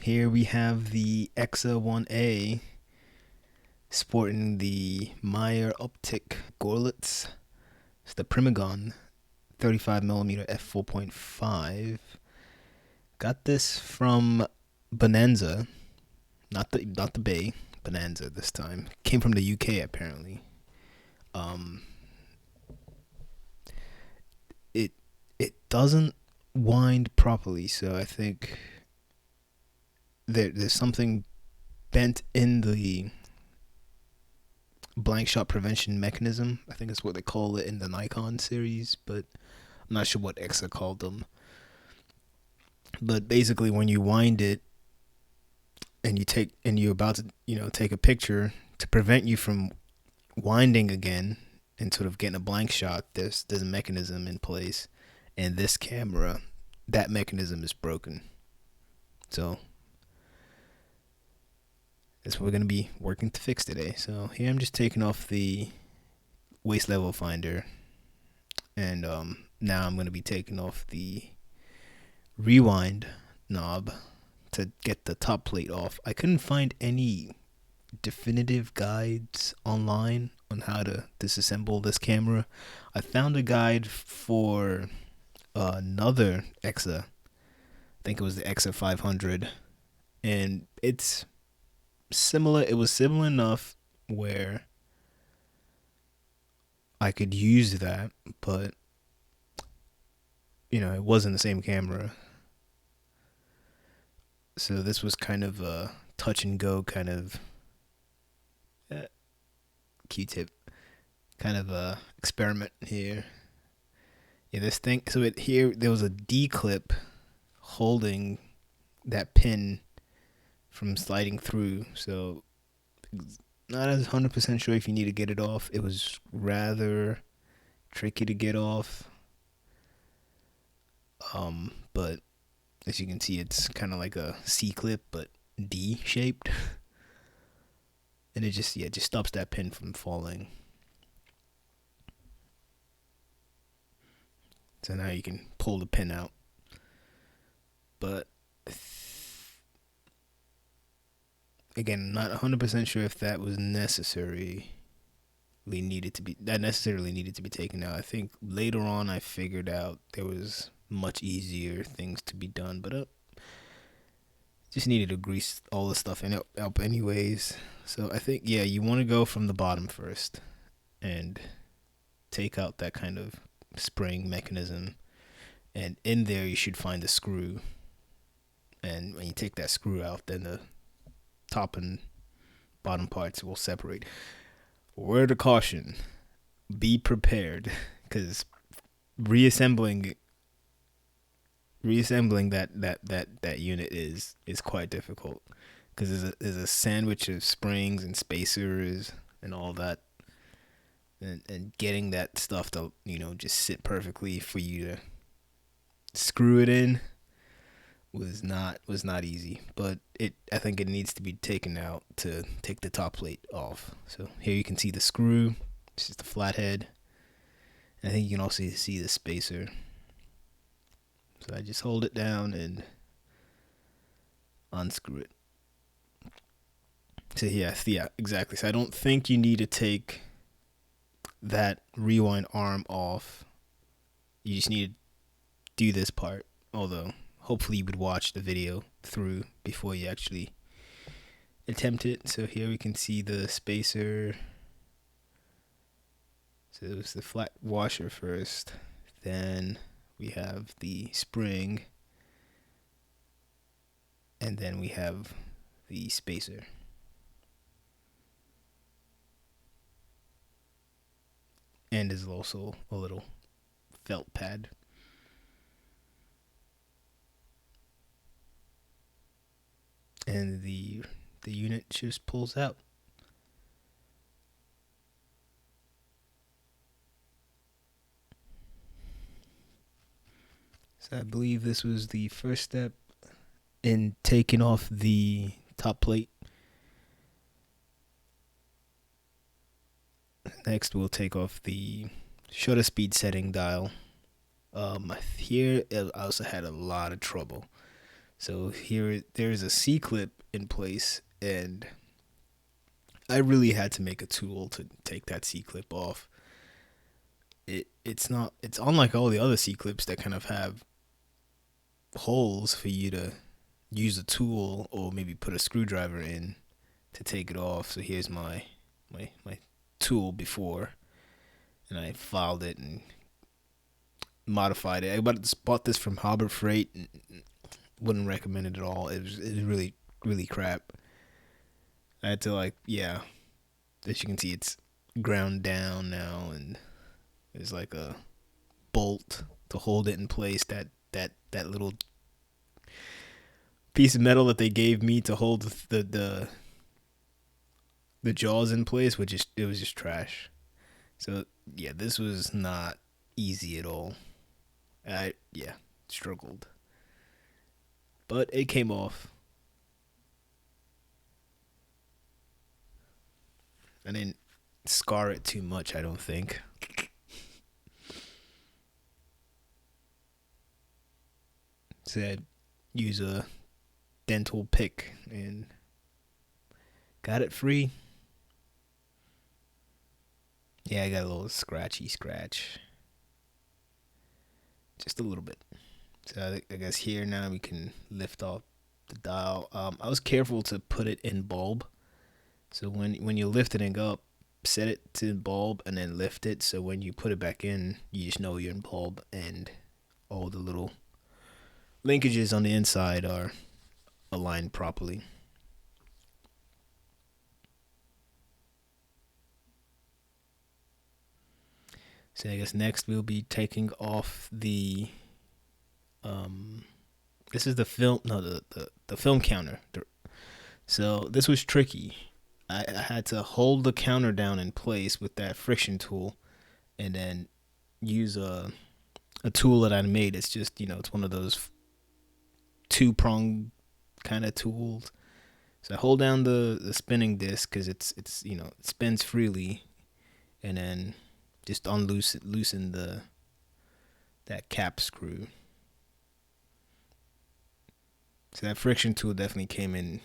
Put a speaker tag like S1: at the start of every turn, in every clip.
S1: Here we have the Exa 1A sporting the Meyer Optik Gorlitz. It's the Primagon 35mm f4.5. Got this from Bonanza, not the Bay, Bonanza this time. Came from the UK apparently. Um, it it doesn't wind properly, so I think there's something bent in the blank shot prevention mechanism. I think that's what they call it in the Nikon series, but I'm not sure what Exa called them. But basically, when you wind it and you're about to take a picture, to prevent you from winding again and sort of getting a blank shot, there's a mechanism in place, and this camera, that mechanism is broken. So that's what we're going to be working to fix today. So here I'm just taking off the waist level finder, and now I'm going to be taking off the rewind knob to get the top plate off. I couldn't find any definitive guides online on how to disassemble this camera. I found a guide for another Exa. I think it was the Exa 500, and it's similar. It was similar enough where I could use that, but it wasn't the same camera. So this was kind of a touch and go kind of Q-tip kind of a experiment here. Yeah, this thing. So here there was a D clip holding that pin from sliding through. So not as 100% sure if you need to get it off. It was rather tricky to get off. But as you can see, it's kind of like a C clip, but D shaped, and it just stops that pin from falling. So now you can pull the pin out, but again, not 100% sure if that was necessarily needed to be taken out. I think later on I figured out there was much easier things to be done, but just needed to grease all the stuff up anyways. So I think you want to go from the bottom first and take out that kind of spring mechanism, and in there you should find the screw, and when you take that screw out, then the top and bottom parts will separate. Word of caution: be prepared, because reassembling that unit is quite difficult, because there's a sandwich of springs and spacers and all that, and getting that stuff to just sit perfectly for you to screw it in was not easy. But I think it needs to be taken out to take the top plate off. So here you can see the screw. This is the flathead. I think you can also see the spacer. So I just hold it down and unscrew it. So yeah, exactly. So I don't think you need to take that rewind arm off. You just need to do this part. Although hopefully you would watch the video through before you actually attempt it. So here we can see the spacer. So it was the flat washer first, then we have the spring, and then we have the spacer. And there's also a little felt pad. And the unit just pulls out. So I believe this was the first step in taking off the top plate. Next, we'll take off the shutter speed setting dial. Here I also had a lot of trouble. So here there's a C clip in place, and I really had to make a tool to take that C clip off. It's unlike all the other C clips that kind of have holes for you to use a tool or maybe put a screwdriver in to take it off. So here's my tool before, and I filed it and modified it. I bought this from Harbor Freight. And wouldn't recommend it at all. It was really crap. I had to as you can see, it's ground down now, and there's like a bolt to hold it in place. That little piece of metal that they gave me to hold the jaws in place, it was just trash. So yeah, this was not easy at all. I struggled, but it came off. I didn't scar it too much, I don't think. Said use a dental pick and got it free. Yeah, I got a little scratchy scratch. Just a little bit. So I guess here now we can lift off the dial. I was careful to put it in bulb. So when you're lifting it up, set it to bulb and then lift it. So when you put it back in, you just know you're in bulb, and all the little linkages on the inside are aligned properly. So I guess next we'll be taking off the this is the film, no, the film counter. So this was tricky. I had to hold the counter down in place with that friction tool, and then use a tool that I made. It's just, it's one of those two prong kind of tools. So I hold down the spinning disc because it's it spins freely, and then just loosen that cap screw. So that friction tool definitely came in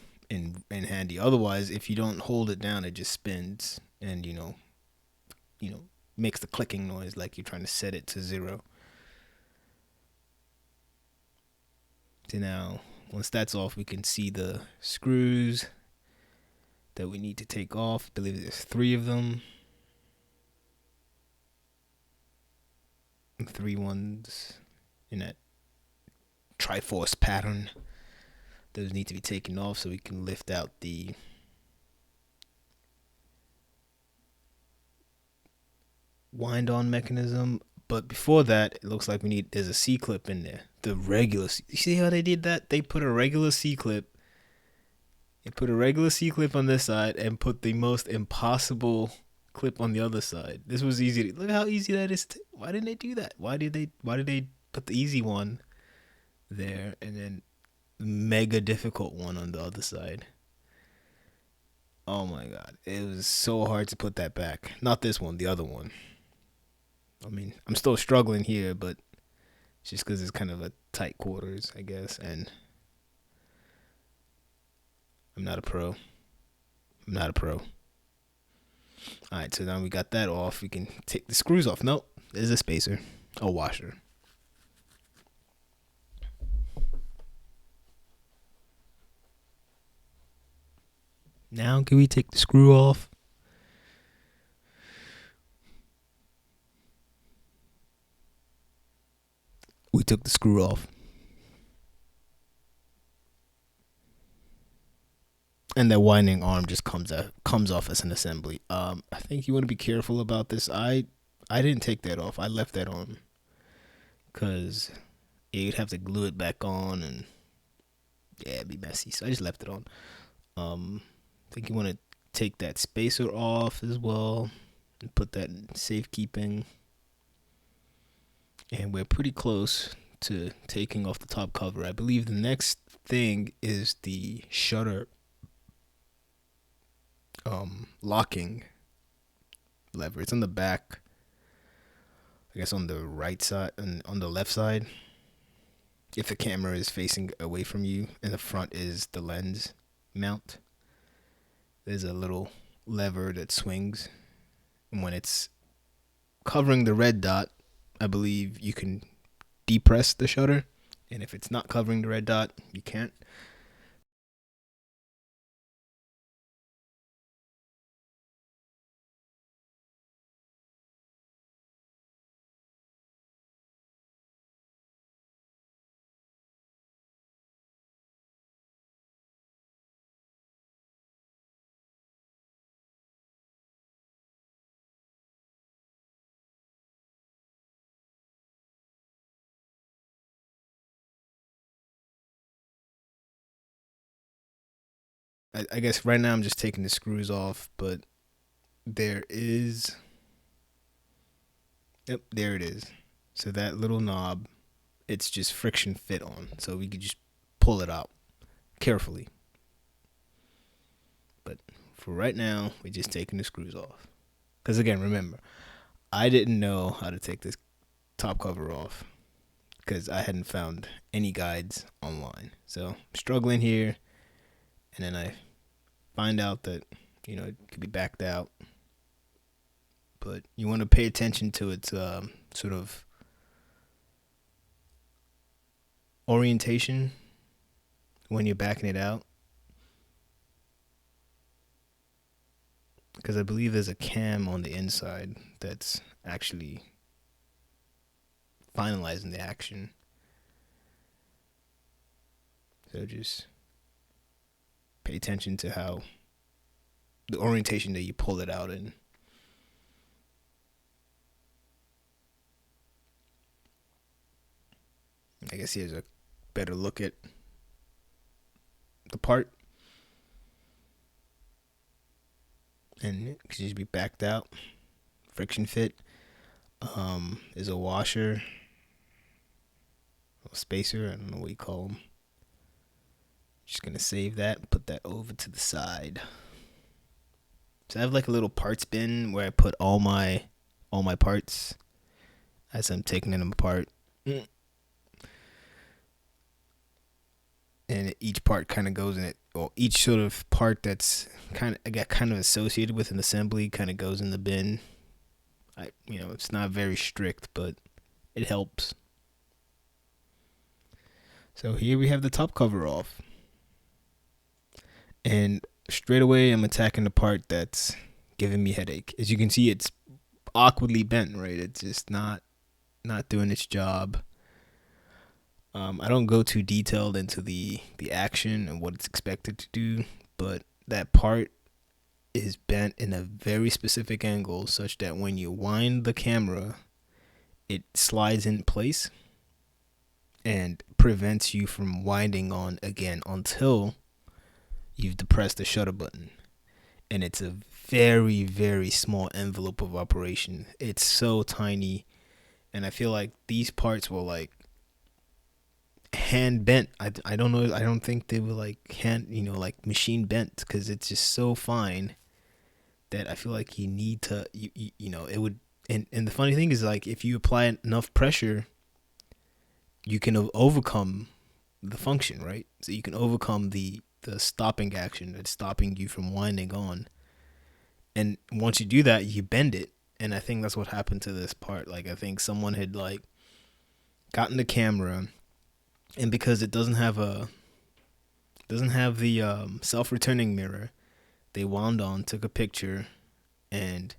S1: handy. Otherwise, if you don't hold it down, it just spins and makes the clicking noise like you're trying to set it to 0. So now, once that's off, we can see the screws that we need to take off. I believe there's 3 of them. 3 ones in that Triforce pattern. Those need to be taken off so we can lift out the wind on mechanism. But before that, it looks like there's a C clip in there. The regular, you see how they did that? They put a regular C clip. They put a regular C clip on this side and put the most impossible clip on the other side. This was easy. Look how easy that is. Why didn't they do that? Why did they put the easy one there and then mega difficult one on the other side? Oh my god, it was so hard to put that back. Not this one, the other one. I mean, I'm still struggling here, but it's just because it's kind of a tight quarters, I guess, and I'm not a pro. Alright, so now we got that off. We can take the screws off. Nope, there's a spacer, a washer. Now can we take the screw off? We took the screw off. And that winding arm just comes off as an assembly. I think you want to be careful about this. I didn't take that off. I left that on because you'd have to glue it back on, and it'd be messy. So I just left it on. I think you want to take that spacer off as well and put that in safekeeping. And we're pretty close to taking off the top cover. I believe the next thing is the shutter locking lever. It's on the back, I guess on the right side and on the left side. if the camera is facing away from you and the front is the lens mount, there's a little lever that swings. And when it's covering the red dot, I believe you can depress the shutter. And if it's not covering the red dot, you can't. I guess right now I'm just taking the screws off, but there is. Yep, there it is. So that little knob, it's just friction fit on. So we could just pull it out carefully. But for right now, we're just taking the screws off. Because again, remember, I didn't know how to take this top cover off because I hadn't found any guides online. So I'm struggling here, and then I find out that, it could be backed out. But you want to pay attention to its sort of orientation when you're backing it out. Because I believe there's a cam on the inside that's actually finalizing the action. So just pay attention to how the orientation that you pull it out in. I guess here's a better look at the part. And it could just be backed out, friction fit. There's a washer, a spacer, I don't know what you call them. Just gonna save that and put that over to the side. So I have like a little parts bin where I put all my parts as I'm taking them apart. And each part kind of goes in it. Well, each sort of part that's kind of associated with an assembly kind of goes in the bin. It's not very strict, but it helps. So here we have the top cover off. And straight away I'm attacking the part that's giving me headache. As you can see, it's awkwardly bent, right? It's just not doing its job. I don't go too detailed into the action and what it's expected to do, but that part is bent in a very specific angle such that when you wind the camera, it slides in place and prevents you from winding on again until you've depressed the shutter button. And it's a very, very small envelope of operation. It's so tiny, and I feel like these parts were like hand bent. I don't know. I don't think they were like like machine bent, because it's just so fine that I feel like you need to it would. And the funny thing is, like, if you apply enough pressure, you can overcome the function, right? So you can overcome the stopping action that's stopping you from winding on. And once you do that, you bend it. And I think that's what happened to this part. Like, I think someone had like gotten the camera, and because it doesn't have the self-returning mirror, they wound on, took a picture, and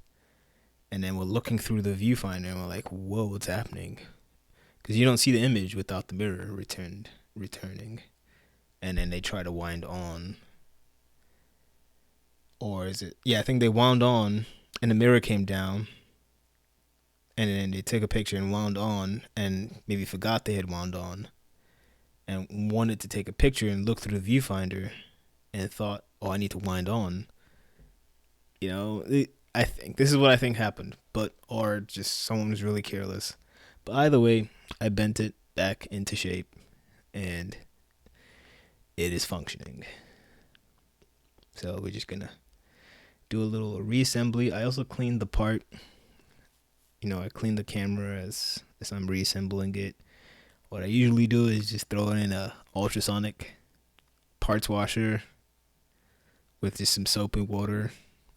S1: then we're looking through the viewfinder and we're like, whoa, what's happening? Because you don't see the image without the mirror returning. And then they try to wind on. Or is it? Yeah, I think they wound on and the mirror came down. And then they took a picture and wound on and maybe forgot they had wound on. And wanted to take a picture and look through the viewfinder and thought, oh, I need to wind on. I think this is what I think happened, or just someone was really careless. But either way, I bent it back into shape, and it is functioning. So we're just gonna do a little reassembly. I also cleaned the part. I cleaned the camera as I'm reassembling it. What I usually do is just throw it in a ultrasonic parts washer with just some soap and water,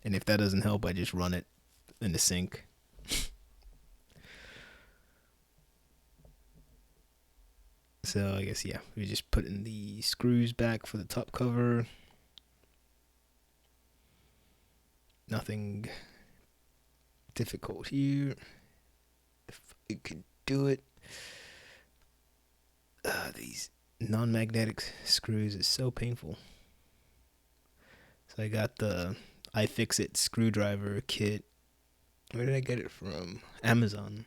S1: and if that doesn't help, I just run it in the sink. So I guess yeah, we just put in the screws back for the top cover. Nothing difficult here. If it could do it. These non-magnetic screws is so painful. So I got the iFixit screwdriver kit. Where did I get it from? Amazon.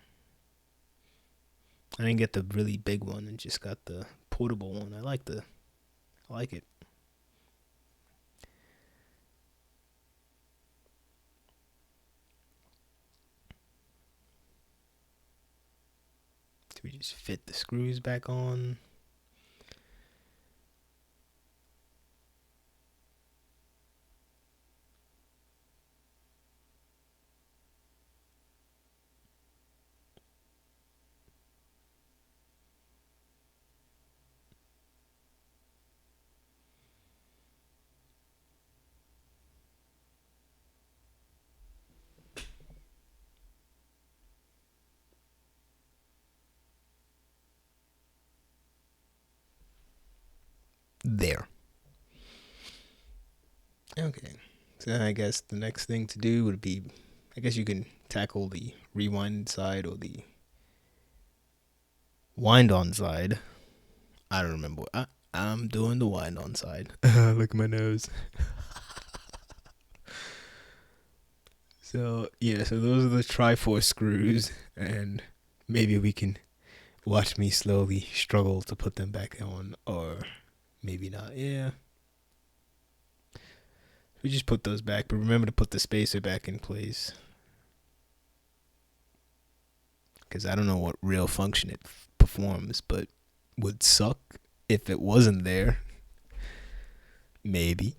S1: I didn't get the really big one. I just got the portable one. I like it. So we just fit the screws back on. There. Okay. So I guess the next thing to do would be, I guess you can tackle the rewind side or the wind on side. I don't remember. I'm doing the wind on side. Look at my nose. So yeah, so those are the Triforce screws, and maybe we can watch me slowly struggle to put them back on, or maybe not. Yeah, we just put those back, but remember to put the spacer back in place, because I don't know what real function it performs, but would suck if it wasn't there. Maybe.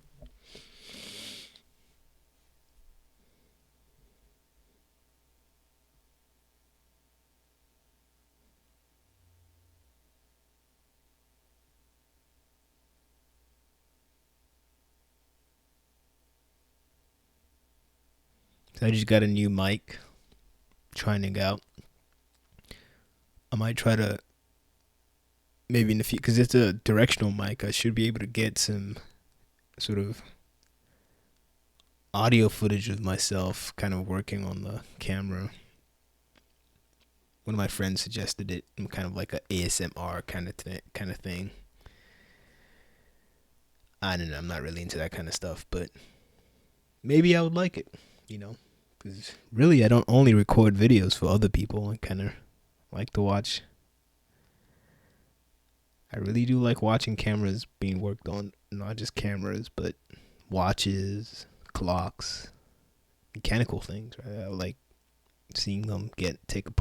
S1: So I just got a new mic, trying it out. I might try to maybe in the future, because it's a directional mic. I should be able to get some sort of audio footage of myself kind of working on the camera. One of my friends suggested it, kind of like a ASMR kind of thing. I don't know. I'm not really into that kind of stuff, but maybe I would like it. You know, because really I don't only record videos for other people. I kind of like to watch. I really do like watching cameras being worked on. Not just cameras, but watches, clocks, mechanical things. Right? I like seeing them taken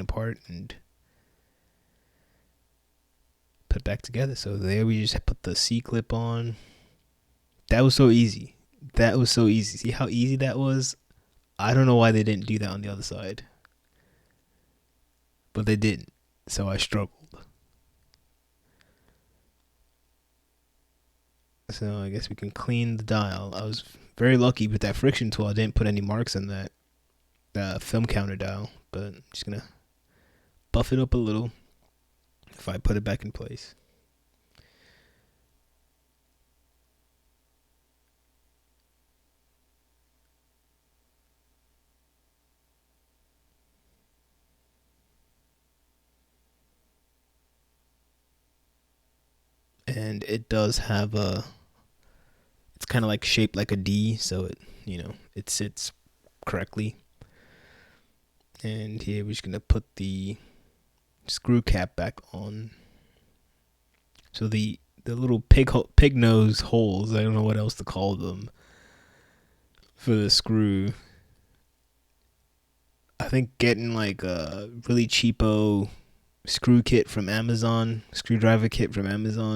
S1: apart, and put back together. So there we just put the C clip on. That was so easy. See how easy that was? I don't know why they didn't do that on the other side, but they didn't. So I struggled. So I guess we can clean the dial. I was very lucky with that friction tool. I didn't put any marks on that film counter dial, but I'm just gonna buff it up a little if I put it back in place. And it does have it's kind of like shaped like a D, so it sits correctly. And here we're just gonna put the screw cap back on. So the little pig nose holes, I don't know what else to call them, for the screw. I think getting like a really cheapo screwdriver kit from Amazon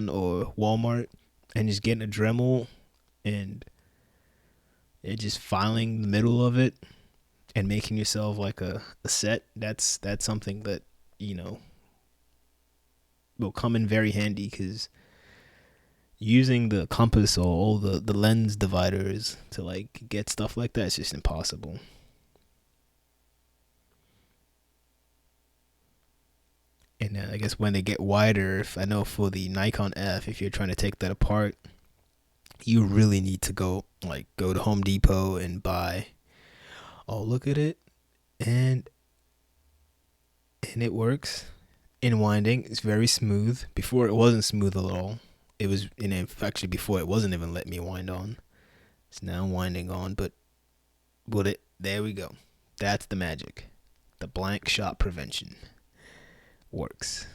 S1: or Walmart, and just getting a Dremel and just filing the middle of it and making yourself like a set. That's something that, you know, will come in very handy because using the compass or all the lens dividers to like get stuff like that is just impossible. And I guess when they get wider, if I know for the Nikon F, if you're trying to take that apart, you really need to go to Home Depot and buy. Oh, look at it, and it works in winding. It's very smooth. Before it wasn't smooth at all. It was, and actually before it wasn't even letting me wind on. It's now winding on, but would it? There we go. That's the magic. The blank shot prevention works,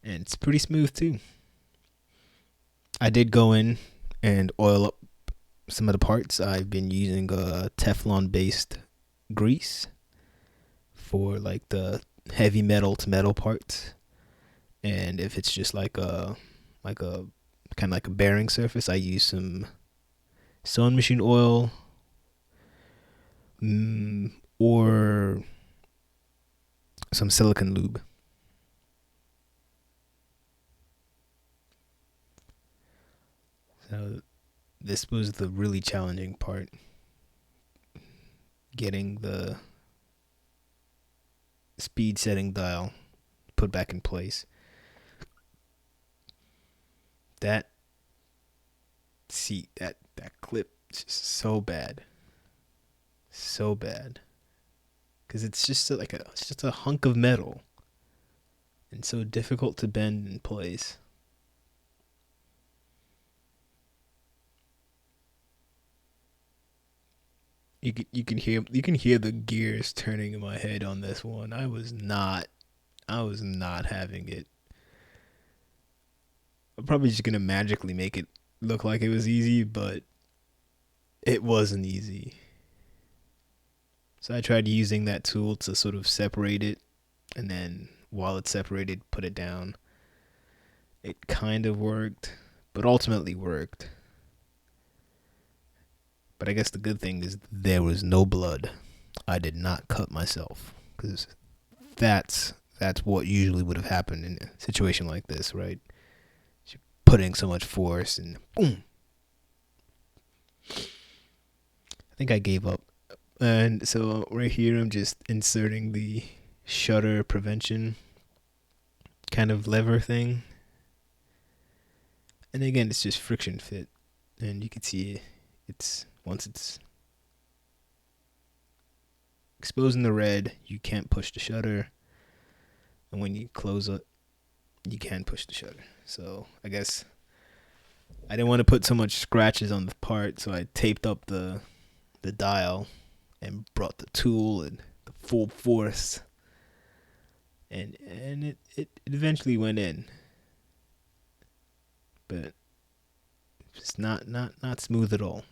S1: and it's pretty smooth too. I did go in and oil up some of the parts. I've been using a Teflon based grease for like the heavy metal to metal parts, and if it's just like a kind of like a bearing surface, I use some sewing machine oil, or some silicone lube. So this was the really challenging part, getting the speed setting dial put back in place. That seat, that clip, just so bad, because it's just it's just a hunk of metal, and so difficult to bend in place. You can hear the gears turning in my head on this one. I was not having it. I'm probably just gonna magically make it look like it was easy, but it wasn't easy. So I tried using that tool to sort of separate it, and then while it's separated, put it down. It kind of worked, but ultimately worked. But I guess the good thing is there was no blood. I did not cut myself, because that's what usually would have happened in a situation like this, right? You're putting so much force and boom. I think I gave up. And so right here, I'm just inserting the shutter prevention kind of lever thing. And again, it's just friction fit. And you can see once it's exposing the red, you can't push the shutter. And when you close it, you can push the shutter. So I guess I didn't want to put so much scratches on the part, so I taped up the dial and brought the tool and the full force, and it eventually went in, but it's not smooth at all.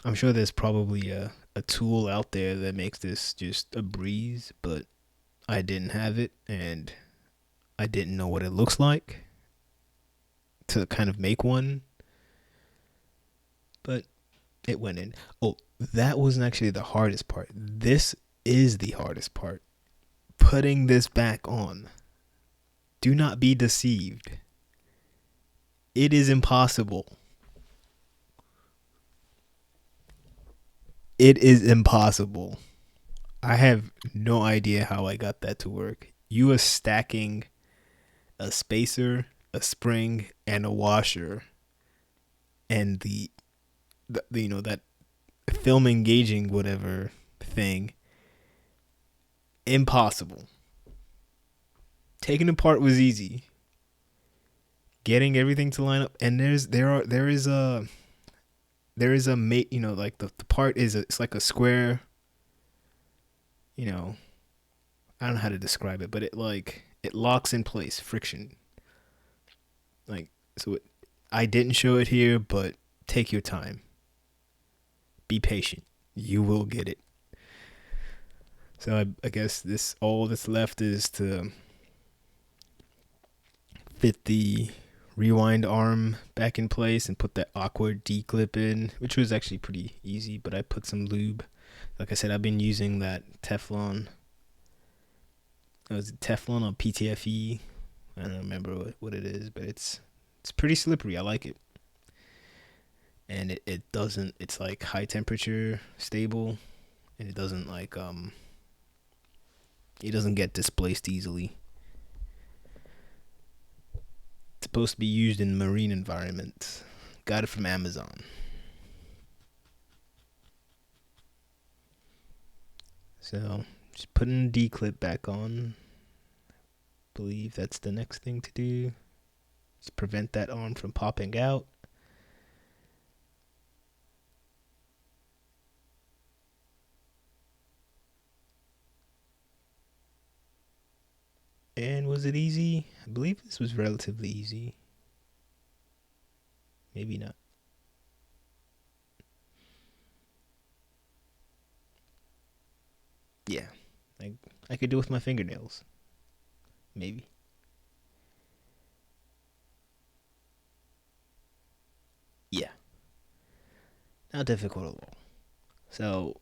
S1: I'm sure there's probably a tool out there that makes this just a breeze, but I didn't have it, and I didn't know what it looks like to kind of make one. But it went in. Oh, that wasn't actually the hardest part. This is the hardest part. Putting this back on. Do not be deceived. It is impossible. It is impossible. I have no idea how I got that to work. You are stacking a spacer, a spring, and a washer, and the that film engaging whatever thing. Impossible. Taking apart was easy. Getting everything to line up, and there is a mate. Like the part it's like a square. I don't know how to describe it, but it locks in place, friction. Like, so I didn't show it here, but take your time. Be patient. You will get it. So I guess all that's left is to fit the rewind arm back in place and put that awkward D clip in, which was actually pretty easy, but I put some lube. Like I said, I've been using that Teflon It was Teflon on PTFE. I don't remember what it is, but it's pretty slippery. I like it. And it doesn't, it's like high temperature stable, and it doesn't like it doesn't get displaced easily. It's supposed to be used in marine environments. Got it from Amazon. So just putting the D clip back on. Believe that's the next thing to do. Just prevent that arm from popping out. And was it easy? I believe this was relatively easy. Maybe not. Yeah, I could do it with my fingernails. Maybe. Yeah, not difficult at all. So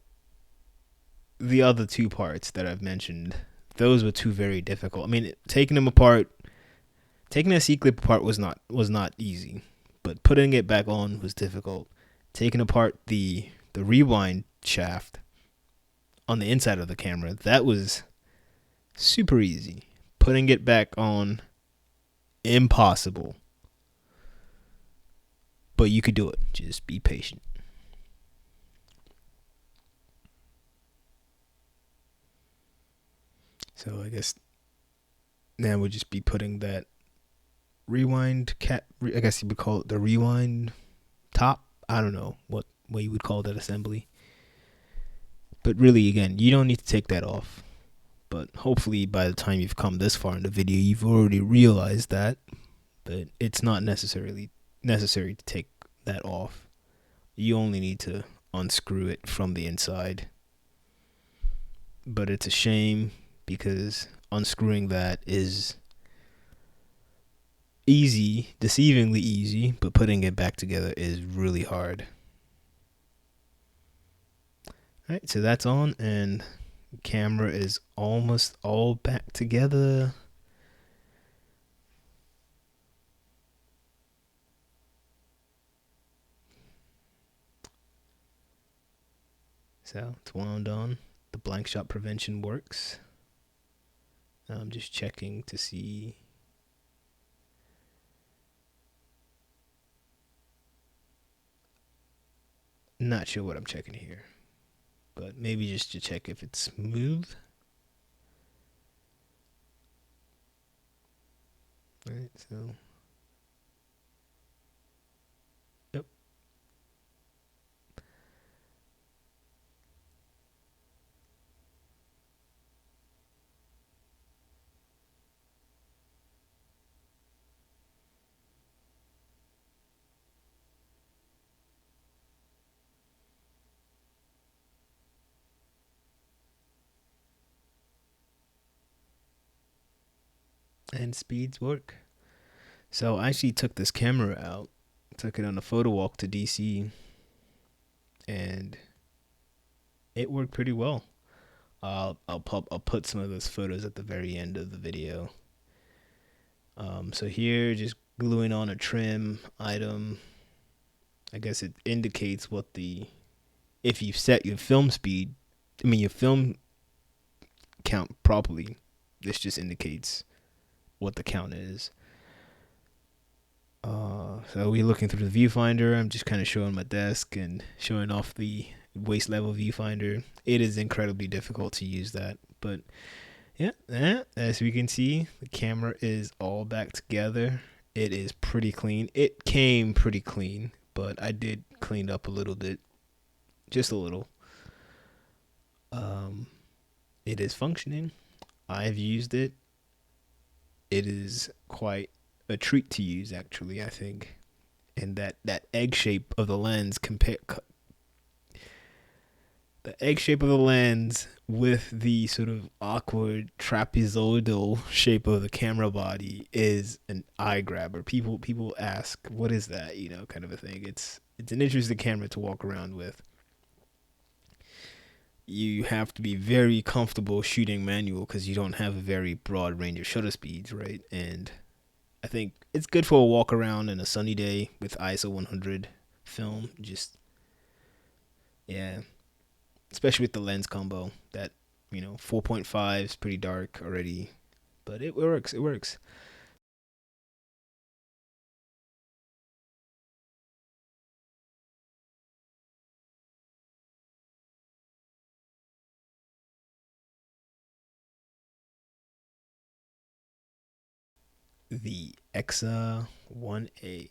S1: the other two parts that I've mentioned, those were two very difficult. I mean, taking them apart, taking a C clip apart was not easy, but putting it back on was difficult. Taking apart the rewind shaft on the inside of the camera, that was super easy. Putting it back on, impossible. But you could do it. Just be patient. So I guess now we'll just be putting that rewind cat. I guess you would call it the rewind top. I don't know what way you would call that assembly. But really, again, you don't need to take that off. But hopefully, by the time you've come this far in the video, you've already realized that. But it's not necessarily necessary to take that off. You only need to unscrew it from the inside. But it's a shame because unscrewing that is easy, deceivingly easy, but putting it back together is really hard. Alright, so that's on, and the camera is almost all back together. So it's wound on. The blank shot prevention works. I'm just checking to see. Not sure what I'm checking here, but maybe just to check if it's smooth. Alright, so yep. And speeds work. So I actually took this camera out, took it on a photo walk to DC, and it worked pretty well. I'll put some of those photos at the very end of the video. So here, just gluing on a trim item. I guess it indicates what if you set your film speed, your film count properly, this just indicates what the count is. So we're looking through the viewfinder. I'm just kind of showing my desk and showing off the waist level viewfinder. It is incredibly difficult to use that, but yeah, as we can see, the camera is all back together. It is pretty clean. It came pretty clean, but I did clean up a little bit, just a little. It is functioning. I've used it. It is quite a treat to use, actually, I think. And that egg shape of the lens the egg shape of the lens with the sort of awkward trapezoidal shape of the camera body is an eye grabber. People ask, what is that? Kind of a thing. It's an interesting camera to walk around with. you have to be very comfortable shooting manual because you don't have a very broad range of shutter speeds, right? And I think it's good for a walk around in a sunny day with ISO 100 film. Just yeah, especially with the lens combo. That 4.5 is pretty dark already, but it works. It works. The Exa 1A.